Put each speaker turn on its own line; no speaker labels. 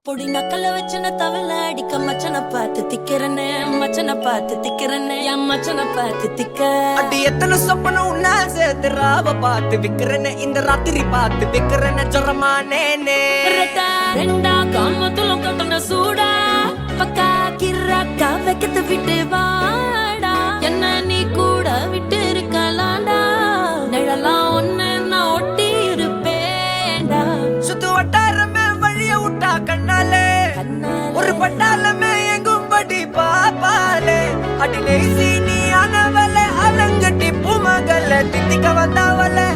பொடி நக்கல வச்சன தவள அடிக்க மச்சனை பார்த்து திக்கிறனே மச்சனை பார்த்து திக்கிறனே என் மச்சனை பார்த்து திக்க
அடி எத்தனை சொப்பனம் உன்னா சேர்த்து ராவ பார்த்து விக்கிறனே இந்த ராத்திரி பார்த்து விக்கிறனே ஜொரமானே
ரெண்டா காமத்துல கட்டண சூடா பக்கா கிராக்கா வைக்கத்து விட்டு வாடா என்ன நீ கூட விட்டு இருக்கலாடா நிழலாம் ஒன்னு நான் ஒட்டி இருப்பேன்டா
சுத்து வட்டாரமே வழிய விட்டா கண்ணாலே ஒரு பட்டாளமே எங்கும்படி பாப்பாலே அடி நெய்சி நீ ஆனவளே அலங்கட்டி பூமகள தித்திக்க வந்தாவளே